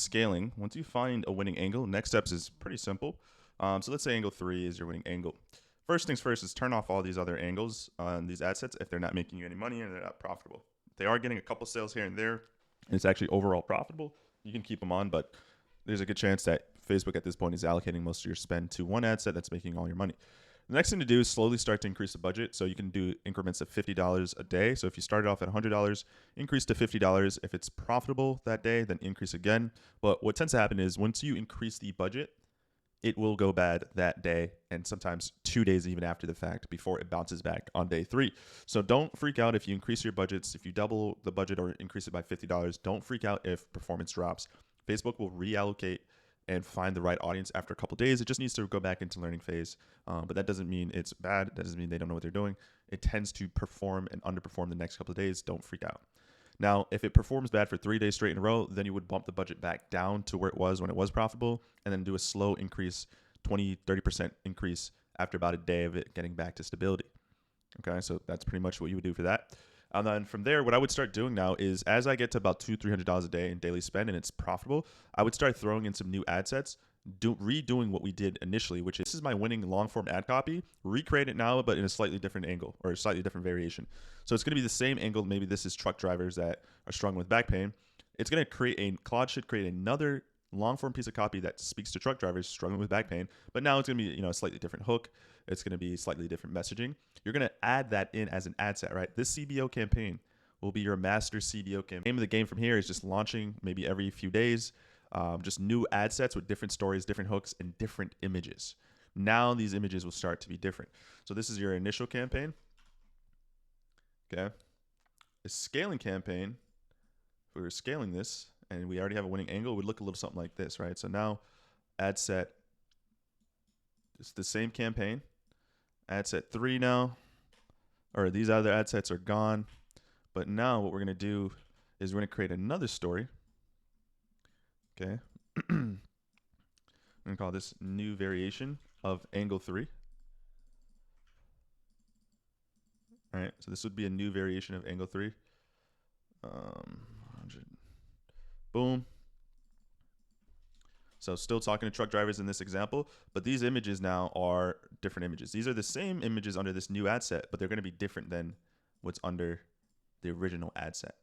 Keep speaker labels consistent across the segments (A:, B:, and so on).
A: scaling, once you find a winning angle, next steps is pretty simple. So let's say angle 3 is your winning angle. First things first is turn off all these other angles on these ad sets if they're not making you any money and they're not profitable. If they are getting a couple sales here and there, and it's actually overall profitable, you can keep them on, but there's a good chance that Facebook at this point is allocating most of your spend to one ad set that's making all your money. The next thing to do is slowly start to increase the budget. So you can do increments of $50 a day. So if you started off at $100, increase to $50. If it's profitable that day, then increase again. But what tends to happen is once you increase the budget, it will go bad that day and sometimes 2 days even after the fact before it bounces back on day 3. So don't freak out if you increase your budgets. If you double the budget or increase it by $50, don't freak out if performance drops. Facebook will reallocate and find the right audience after a couple of days. It just needs to go back into learning phase. But that doesn't mean it's bad. That doesn't mean they don't know what they're doing. It tends to perform and underperform the next couple of days. Don't freak out. Now, if it performs bad for 3 days straight in a row, then you would bump the budget back down to where it was when it was profitable and then do a slow increase, 20, 30% increase after about a day of it getting back to stability. Okay, so that's pretty much what you would do for that. And then from there, what I would start doing now is as I get to about $200-$300 a day in daily spend and it's profitable, I would start throwing in some new ad sets, redoing what we did initially, which is this is my winning long form ad copy, recreate it now, but in a slightly different angle or a slightly different variation. So it's going to be the same angle. Maybe this is truck drivers that are struggling with back pain. It's going to Claude should create another long form piece of copy that speaks to truck drivers struggling with back pain, but now it's going to be, a slightly different hook. It's going to be slightly different messaging. You're going to add that in as an ad set, right? This CBO campaign will be your master CBO campaign. The name of the game from here is just launching maybe every few days, just new ad sets with different stories, different hooks, and different images. Now these images will start to be different. So this is your initial campaign. Okay. A scaling campaign, if we were scaling this and we already have a winning angle, it would look a little something like this, right? So now ad set, it's the same campaign. Ad set 3 now, or these other ad sets are gone. But now what we're going to do is we're going to create another story. Okay. I'm going to call this new variation of angle 3. All right. So this would be a new variation of angle 3. 100. Boom. So still talking to truck drivers in this example, but these images now are different images. These are the same images under this new ad set, but they're going to be different than what's under the original ad set.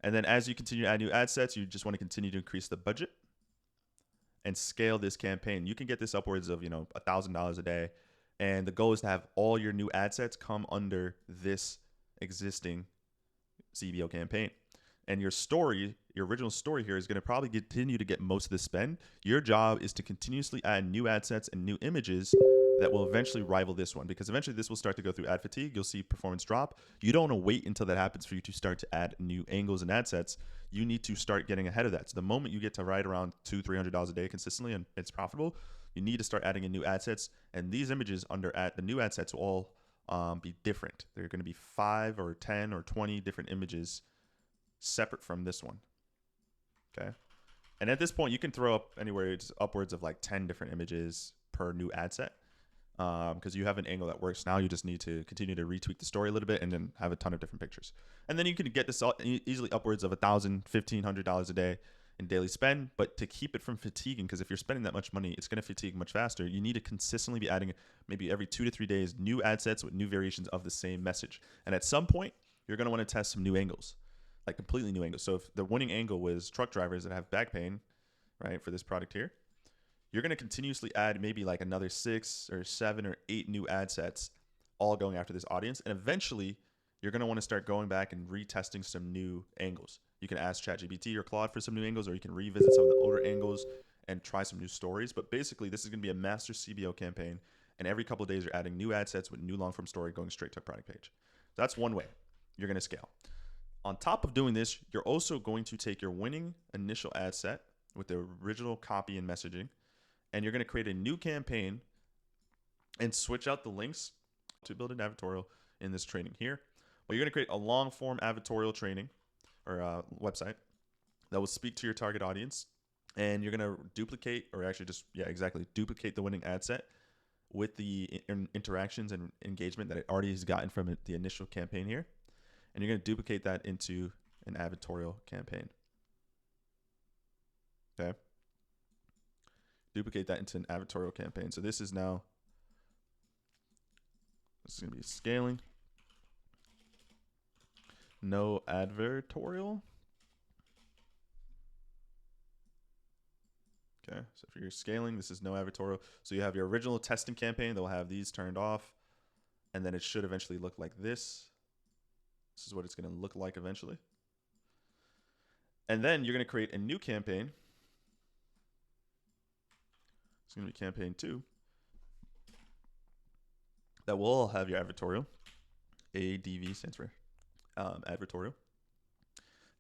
A: And then as you continue to add new ad sets, you just want to continue to increase the budget and scale this campaign. You can get this upwards of, $1,000 a day. And the goal is to have all your new ad sets come under this existing CBO campaign. And your story, your original story here is going to probably continue to get most of the spend. Your job is to continuously add new ad sets and new images that will eventually rival this one, because eventually this will start to go through ad fatigue. You'll see performance drop. You don't want to wait until that happens for you to start to add new angles and ad sets. You need to start getting ahead of that. So the moment you get to right around $200-$300 a day consistently and it's profitable, you need to start adding in new ad sets. And these images under the new ad sets will all be different. They're going to be 5 or 10 or 20 different images separate from this one. Okay. And at this point, you can throw up anywhere it's upwards of like 10 different images per new ad set, because you have an angle that works. Now you just need to continue to retweak the story a little bit and then have a ton of different pictures. And then you can get this easily upwards of $1,000, $1,500 a day in daily spend. But to keep it from fatiguing, because if you're spending that much money, it's going to fatigue much faster. You need to consistently be adding maybe every 2 to 3 days new ad sets with new variations of the same message. And at some point, you're going to want to test some new angles. Like completely new angles. So if the winning angle was truck drivers that have back pain, right, for this product here, you're going to continuously add maybe like another 6 or 7 or 8 new ad sets, all going after this audience. And eventually, you're going to want to start going back and retesting some new angles. You can ask ChatGPT or Claude for some new angles, or you can revisit some of the older angles and try some new stories. But basically, this is going to be a master CBO campaign. And every couple of days, you're adding new ad sets with new long-form story going straight to a product page. So that's one way you're going to scale. On top of doing this, you're also going to take your winning initial ad set with the original copy and messaging, and you're going to create a new campaign and switch out the links to build an advertorial in this training here. Well, you're going to create a long form advertorial training or website that will speak to your target audience, and you're going to duplicate, or actually just, duplicate the winning ad set with the interactions and engagement that it already has gotten from the initial campaign here. And you're going to duplicate that into an advertorial campaign. Okay. Duplicate that into an advertorial campaign. So this is going to be scaling. No advertorial. Okay, so if you're scaling, this is no advertorial. So you have your original testing campaign. They'll have these turned off. And then it should eventually look like this. This is what it's going to look like eventually. And then you're going to create a new campaign. It's going to be campaign 2. That will all have your advertorial. ADV stands for advertorial.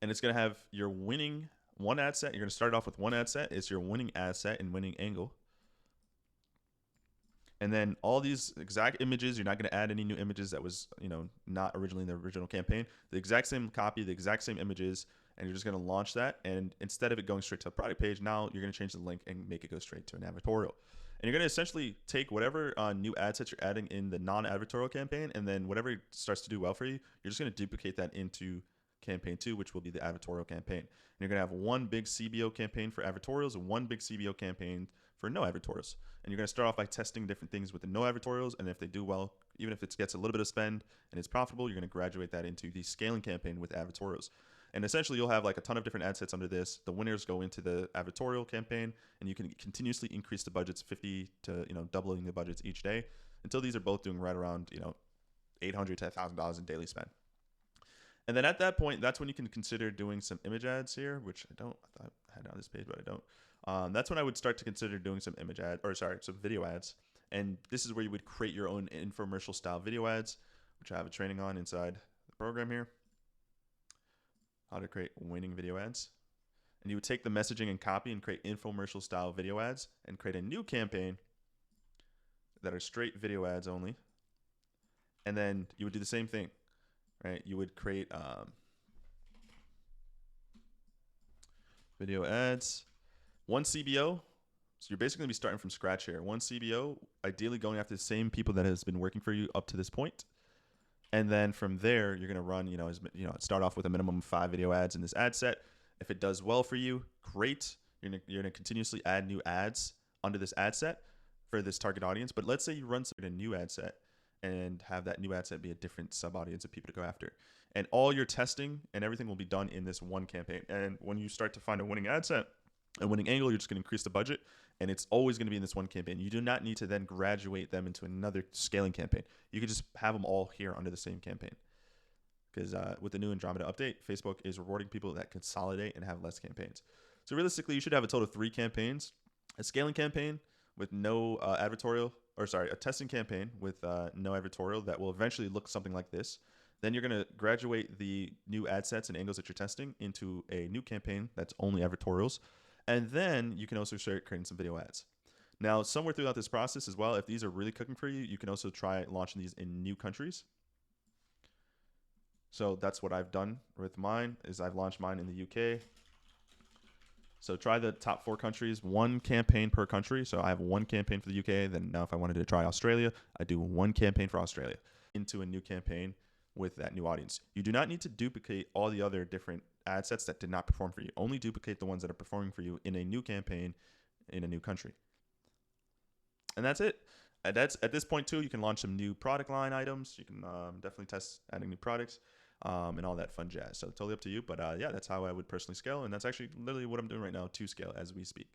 A: And it's going to have your winning one ad set. You're going to start off with one ad set. It's your winning ad set and winning angle. And then all these exact images, you're not going to add any new images that was, not originally in the original campaign. The exact same copy, the exact same images, and you're just going to launch that. And instead of it going straight to a product page, now you're going to change the link and make it go straight to an advertorial. And you're going to essentially take whatever new ad sets you're adding in the non-advertorial campaign, and then whatever starts to do well for you, you're just going to duplicate that into campaign 2, which will be the advertorial campaign. And you're going to have one big CBO campaign for advertorials and one big CBO campaign for no advertorials. And you're going to start off by testing different things with the no advertorials, and if they do well, even if it gets a little bit of spend and it's profitable, you're going to graduate that into the scaling campaign with advertorials. And essentially, you'll have like a ton of different ad sets under this. The winners go into the advertorial campaign, and you can continuously increase the budgets 50 to doubling the budgets each day until these are both doing right around $800 to $1,000 in daily spend. And then at that point, that's when you can consider doing some image ads here, which I thought I had on this page, but I don't. That's when I would start to consider doing some some video ads. And this is where you would create your own infomercial style video ads, which I have a training on inside the program here. How to create winning video ads. And you would take the messaging and copy and create infomercial style video ads and create a new campaign that are straight video ads only. And then you would do the same thing, right? You would create video ads, one CBO. So you're basically going to be starting from scratch here. One CBO, ideally going after the same people that has been working for you up to this point. And then from there, you're going to run, start off with a minimum of 5 video ads in this ad set. If it does well for you, great. You're going to continuously add new ads under this ad set for this target audience. But let's say you run a new ad set and have that new ad set be a different sub audience of people to go after. And all your testing and everything will be done in this one campaign. And when you start to find a winning ad set, a winning angle, you're just going to increase the budget, and it's always going to be in this one campaign. You do not need to then graduate them into another scaling campaign. You can just have them all here under the same campaign. Because with the new Andromeda update, Facebook is rewarding people that consolidate and have less campaigns. So realistically, you should have a total of 3 campaigns: a scaling campaign with no a testing campaign with no advertorial that will eventually look something like this. Then you're going to graduate the new ad sets and angles that you're testing into a new campaign that's only advertorials. And then you can also start creating some video ads. Now, somewhere throughout this process as well, if these are really cooking for you, you can also try launching these in new countries. So that's what I've done with mine, is I've launched mine in the UK. So try the top 4 countries, 1 campaign per country. So I have 1 campaign for the UK. Then now if I wanted to try Australia, I do 1 campaign for Australia into a new campaign with that new audience. You do not need to duplicate all the other different ad sets that did not perform for you. Only duplicate the ones that are performing for you in a new campaign in a new country. And that's it. At this point too, you can launch some new product line items. You can definitely test adding new products and all that fun jazz. So totally up to you. But yeah, that's how I would personally scale. And that's actually literally what I'm doing right now to scale as we speak.